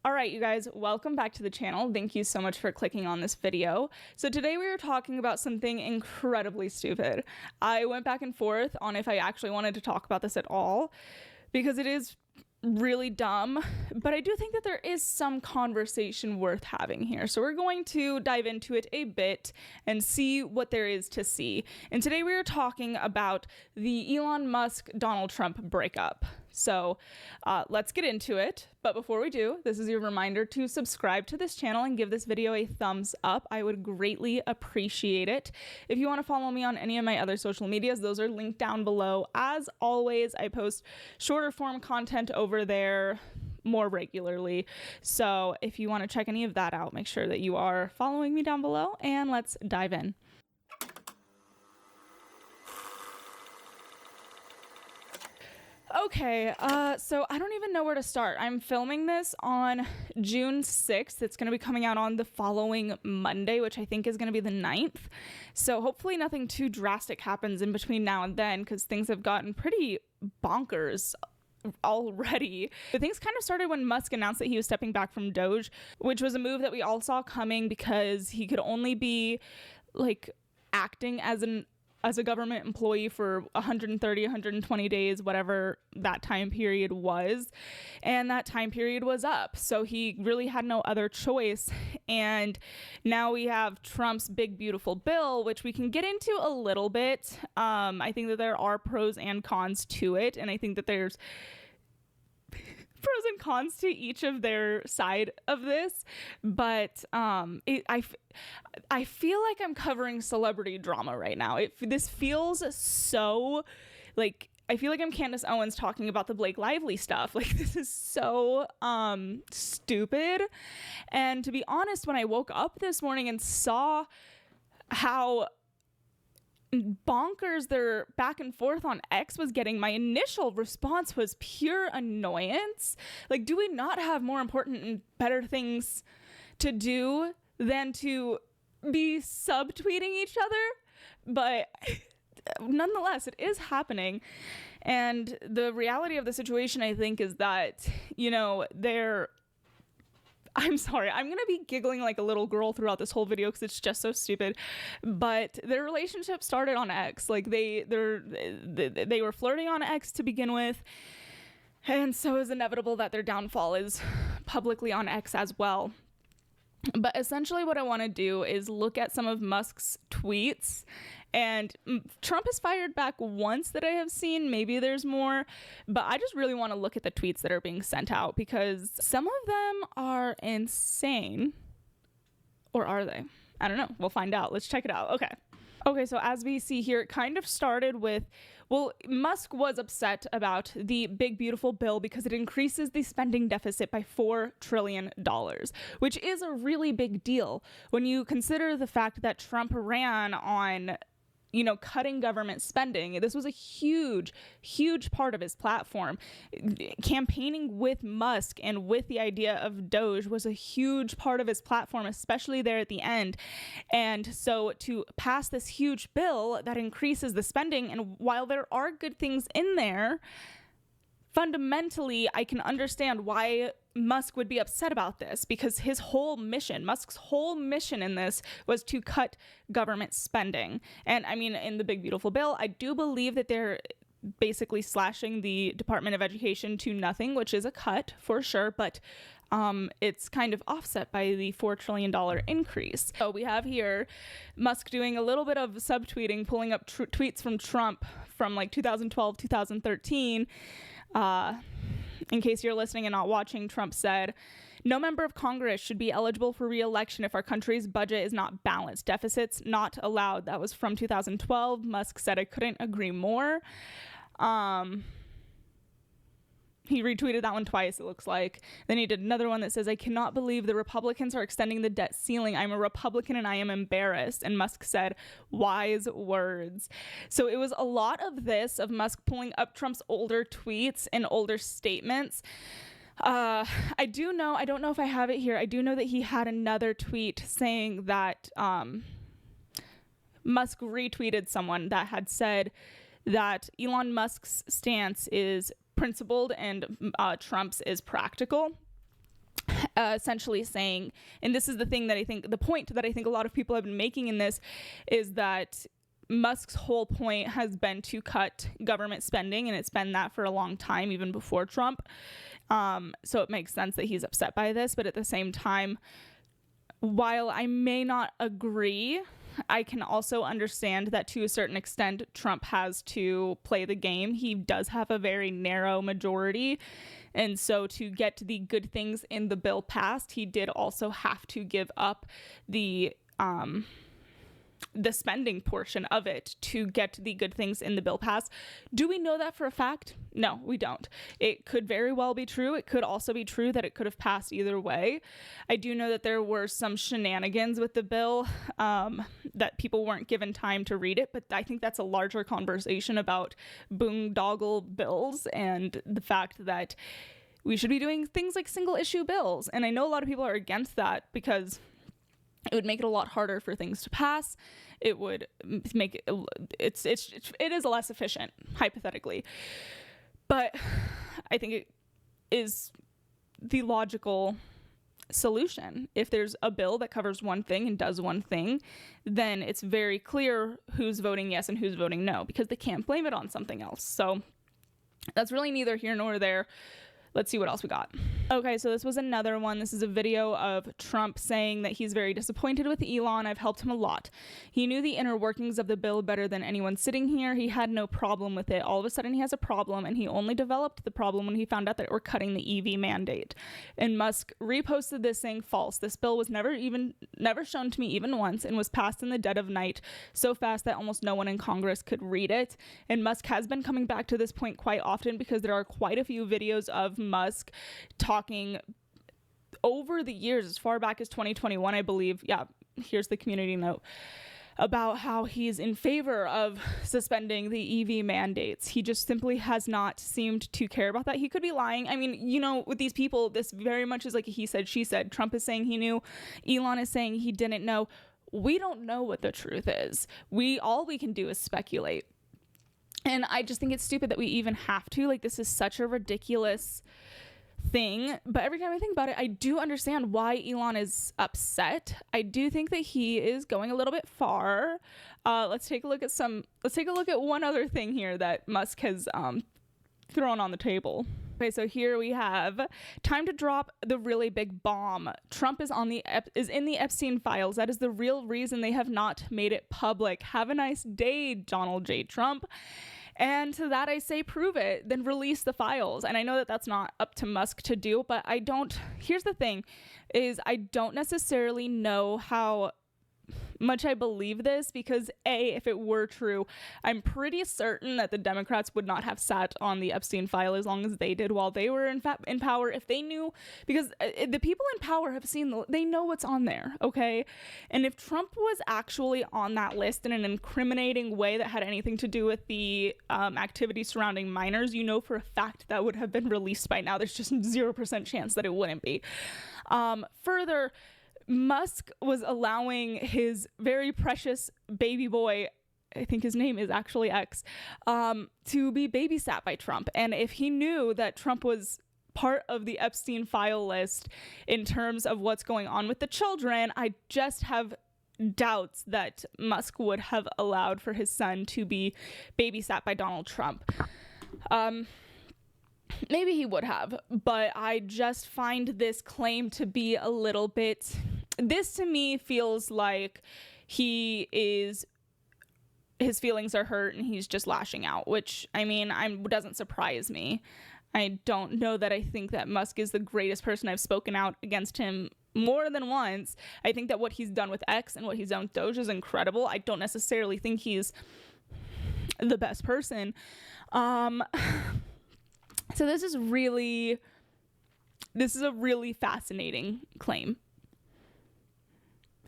All right, you guys, welcome back to the channel. Thank you so much for clicking on this video. So today we are talking about something incredibly stupid. I went back and forth on if I actually wanted to talk about this at all because it is really dumb, but I do think that there is some conversation worth having here. So we're going to dive into it a bit and see what there is to see. And today we are talking about the Elon Musk Donald Trump breakup. So let's get into it. But before we do, this is your reminder to subscribe to this channel and give this video a thumbs up. I would greatly appreciate it. If you want to follow me on any of my other social medias, those are linked down below. As always, I post shorter form content over there more regularly. So if you want to check any of that out, make sure that you are following me down below, and let's dive in. Okay, so I don't even know where to start. I'm filming this on June 6th. It's going to be coming out on the following Monday, which I think is going to be the 9th. So hopefully nothing too drastic happens in between now and then, because things have gotten pretty bonkers already. The things kind of started when Musk announced that he was stepping back from Doge, which was a move that we all saw coming because he could only be like acting as a government employee for 130, 120 days, whatever that time period was. And that time period was up. So he really had no other choice. And now we have Trump's big, beautiful bill, which we can get into a little bit. I think that there are pros and cons to it. And I think that there's pros and cons to each of their side of this, but I feel like I'm covering celebrity drama right now. This feels so like I feel like I'm Candace Owens talking about the Blake Lively stuff. Like, this is so stupid. And to be honest, when I woke up this morning and saw how bonkers their back and forth on X was getting, my initial response was pure annoyance. Like, do we not have more important and better things to do than to be subtweeting each other? But nonetheless, it is happening. And the reality of the situation, I think, is that, you know, I'm sorry, I'm going to be giggling like a little girl throughout this whole video because it's just so stupid. But their relationship started on X. Like, they were flirting on X to begin with. And so it's inevitable that their downfall is publicly on X as well. But essentially what I want to do is look at some of Musk's tweets. And Trump has fired back once that I have seen. Maybe there's more. But I just really want to look at the tweets that are being sent out because some of them are insane. Or are they? I don't know. We'll find out. Let's check it out. Okay, so as we see here, it kind of started with, well, Musk was upset about the big, beautiful bill because it increases the spending deficit by $4 trillion, which is a really big deal when you consider the fact that Trump ran on, you know, cutting government spending. This was a huge, huge part of his platform. Campaigning with Musk and with the idea of Doge was a huge part of his platform, especially there at the end. And so to pass this huge bill that increases the spending, and while there are good things in there, fundamentally, I can understand why Musk would be upset about this, because Musk's whole mission in this was to cut government spending. And I mean, in the big, beautiful bill, I do believe that they're basically slashing the Department of Education to nothing, which is a cut for sure, but it's kind of offset by the $4 trillion increase. So we have here Musk doing a little bit of subtweeting, pulling up tweets from Trump from like 2012, 2013. In case you're listening and not watching, Trump said, "No member of Congress should be eligible for re-election if our country's budget is not balanced. Deficits not allowed." That was from 2012. Musk said, "I couldn't agree more." He retweeted that one twice, it looks like. Then he did another one that says, "I cannot believe the Republicans are extending the debt ceiling. I'm a Republican and I am embarrassed." And Musk said, "Wise words." So it was a lot of this, of Musk pulling up Trump's older tweets and older statements. I don't know if I have it here. I do know that he had another tweet saying that Musk retweeted someone that had said that Elon Musk's stance is principled and Trump's is practical. essentially saying, and this is the thing that I think, the point that I think a lot of people have been making in this, is that Musk's whole point has been to cut government spending, and it's been that for a long time, even before Trump. So it makes sense that he's upset by this, but at the same time, while I may not agree, I can also understand that to a certain extent, Trump has to play the game. He does have a very narrow majority. And so to get the good things in the bill passed, he did also have to give up the spending portion of it to get the good things in the bill passed. Do we know that for a fact? No, we don't. It could very well be true. It could also be true that it could have passed either way. I do know that there were some shenanigans with the bill, that people weren't given time to read it, but I think that's a larger conversation about boondoggle bills and the fact that we should be doing things like single issue bills. And I know a lot of people are against that because it would make it a lot harder for things to pass. It would make it is less efficient, hypothetically. But I think it is the logical solution. If there's a bill that covers one thing and does one thing, then it's very clear who's voting yes and who's voting no, because they can't blame it on something else. So that's really neither here nor there. Let's see what else we got. Okay, so this was another one. This is a video of Trump saying that he's very disappointed with Elon. I've helped him a lot. He knew the inner workings of the bill better than anyone sitting here. He had no problem with it. All of a sudden he has a problem, and he only developed the problem when he found out that we're cutting the EV mandate. And Musk reposted this saying, false. This bill was never shown to me even once, and was passed in the dead of night so fast that almost no one in Congress could read it. And Musk has been coming back to this point quite often because there are quite a few videos of Musk talking over the years, as far back as 2021, I believe. Yeah, here's the community note about how he's in favor of suspending the EV mandates. He just simply has not seemed to care about that. He could be lying. I mean, you know, with these people, this very much is like a he said, she said. Trump is saying he knew. Elon is saying he didn't know. We don't know what the truth is. All we can do is speculate. And I just think it's stupid that we even have to. Like, this is such a ridiculous thing. But every time I think about it, I do understand why Elon is upset. I do think that he is going a little bit far. Let's take a look at one other thing here that Musk has thrown on the table. Okay, so here we have time to drop the really big bomb. Trump is in the Epstein files. That is the real reason they have not made it public. Have a nice day, Donald J. Trump. And to that I say, prove it, then release the files. And I know that that's not up to Musk to do, but here's the thing, is I don't necessarily know how much I believe this, because if it were true, I'm pretty certain that the Democrats would not have sat on the Epstein file as long as they did while they were in power. If they knew, because the people in power have seen, they know what's on there, okay? And if Trump was actually on that list in an incriminating way that had anything to do with the activity surrounding minors, you know for a fact that would have been released by now. There's just 0% chance that it wouldn't be. Further, Musk was allowing his very precious baby boy, I think his name is actually X, to be babysat by Trump. And if he knew that Trump was part of the Epstein file list in terms of what's going on with the children, I just have doubts that Musk would have allowed for his son to be babysat by Donald Trump. Maybe he would have, but I just find this claim to be a little bit... This to me feels like his feelings are hurt and he's just lashing out, which, I mean, doesn't surprise me. I don't know that I think that Musk is the greatest person. I've spoken out against him more than once. I think that what he's done with X and what he's done with Doge is incredible. I don't necessarily think he's the best person. So this is a really fascinating claim.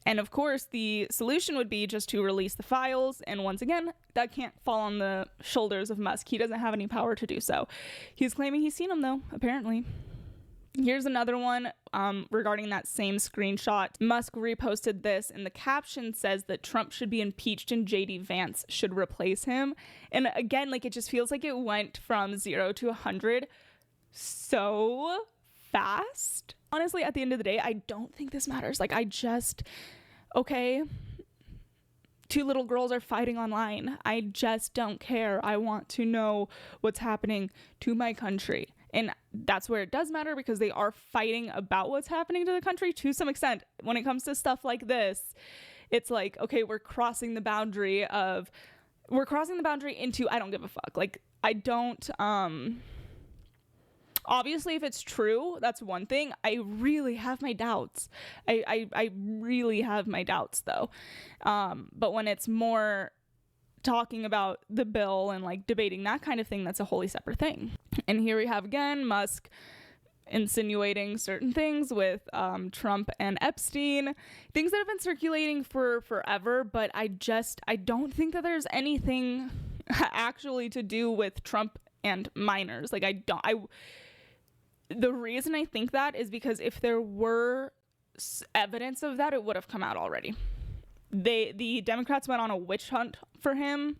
And of course, the solution would be just to release the files. And once again, that can't fall on the shoulders of Musk. He doesn't have any power to do so. He's claiming he's seen them, though, apparently. Here's another one regarding that same screenshot. Musk reposted this, and the caption says that Trump should be impeached and JD Vance should replace him. And again, like, it just feels like it went from 0 to 100 so fast. Honestly, at the end of the day, I don't think this matters. Like, okay, 2 little girls are fighting online. I just don't care. I want to know what's happening to my country. And that's where it does matter, because they are fighting about what's happening to the country to some extent. When it comes to stuff like this, it's like, okay, we're crossing the boundary into I don't give a fuck. Like, I don't, obviously, if it's true, that's one thing. I really have my doubts. I really have my doubts, though. But when it's more talking about the bill and like debating that kind of thing, that's a wholly separate thing. And here we have again Musk insinuating certain things with Trump and Epstein, things that have been circulating for forever. But I don't think that there's anything actually to do with Trump and minors. Like, the reason I think that is because if there were evidence of that, it would have come out already. The Democrats went on a witch hunt for him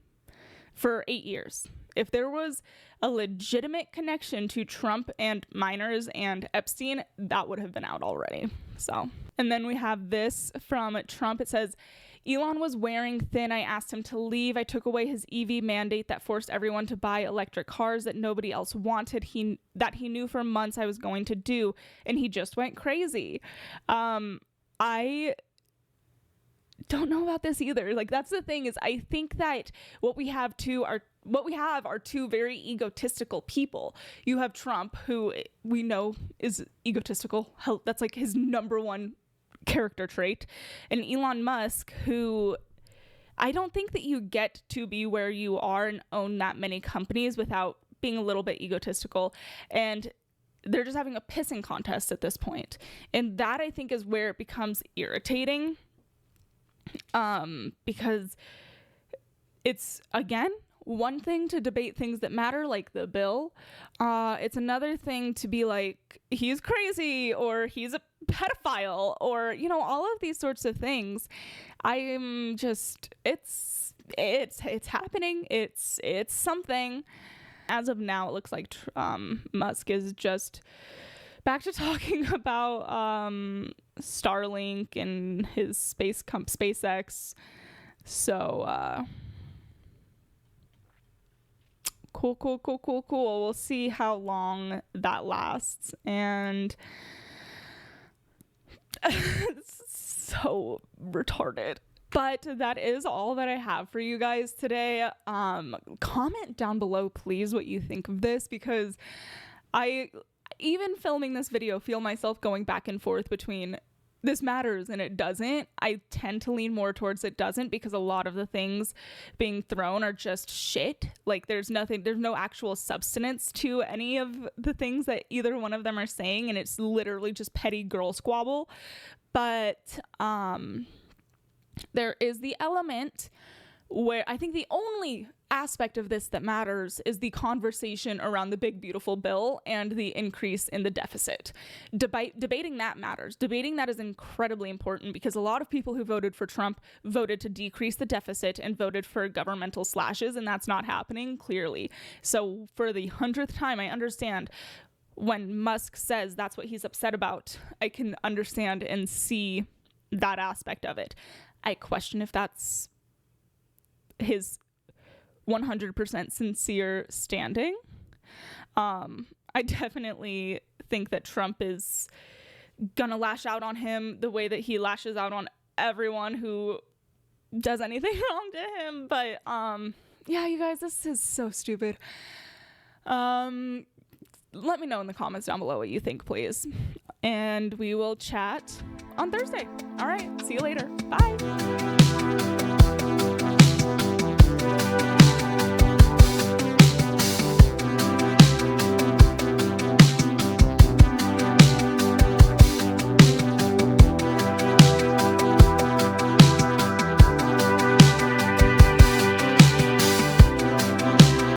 for 8 years. If there was a legitimate connection to Trump and minors and Epstein, that would have been out already. So, and then we have this from Trump. It says, Elon was wearing thin. I asked him to leave. I took away his EV mandate that forced everyone to buy electric cars that nobody else wanted. He knew for months I was going to do, and he just went crazy. I don't know about this either. Like, that's the thing, is I think that what we have are 2 very egotistical people. You have Trump, who we know is egotistical. That's like his number one character trait. And Elon Musk, who I don't think that you get to be where you are and own that many companies without being a little bit egotistical. And they're just having a pissing contest at this point. And that, I think, is where it becomes irritating. Because it's, again, one thing to debate things that matter, like the bill. It's another thing to be like, he's crazy, or he's a pedophile, or, you know, all of these sorts of things. I'm just, it's happening. It's something. As of now, it looks like Musk is just back to talking about Starlink and his SpaceX. So cool. We'll see how long that lasts. And it's so retarded. But that is all that I have for you guys today. Comment down below, please, what you think of this, because I, even filming this video, feel myself going back and forth between this matters and it doesn't. I tend to lean more towards it doesn't, because a lot of the things being thrown are just shit. Like, there's no actual substance to any of the things that either one of them are saying, and it's literally just petty girl squabble. But there is the element where I think the only aspect of this that matters is the conversation around the big beautiful bill and the increase in the deficit. Debating that matters. Debating that is incredibly important, because a lot of people who voted for Trump voted to decrease the deficit and voted for governmental slashes, and that's not happening, clearly. So for the 100th time, I understand when Musk says that's what he's upset about. I can understand and see that aspect of it. I question if that's his 100% sincere standing. I definitely think that Trump is gonna lash out on him the way that he lashes out on everyone who does anything wrong to him. But yeah, you guys, this is so stupid. Let me know in the comments down below what you think, please. And we will chat on Thursday. All right, see you later. Bye.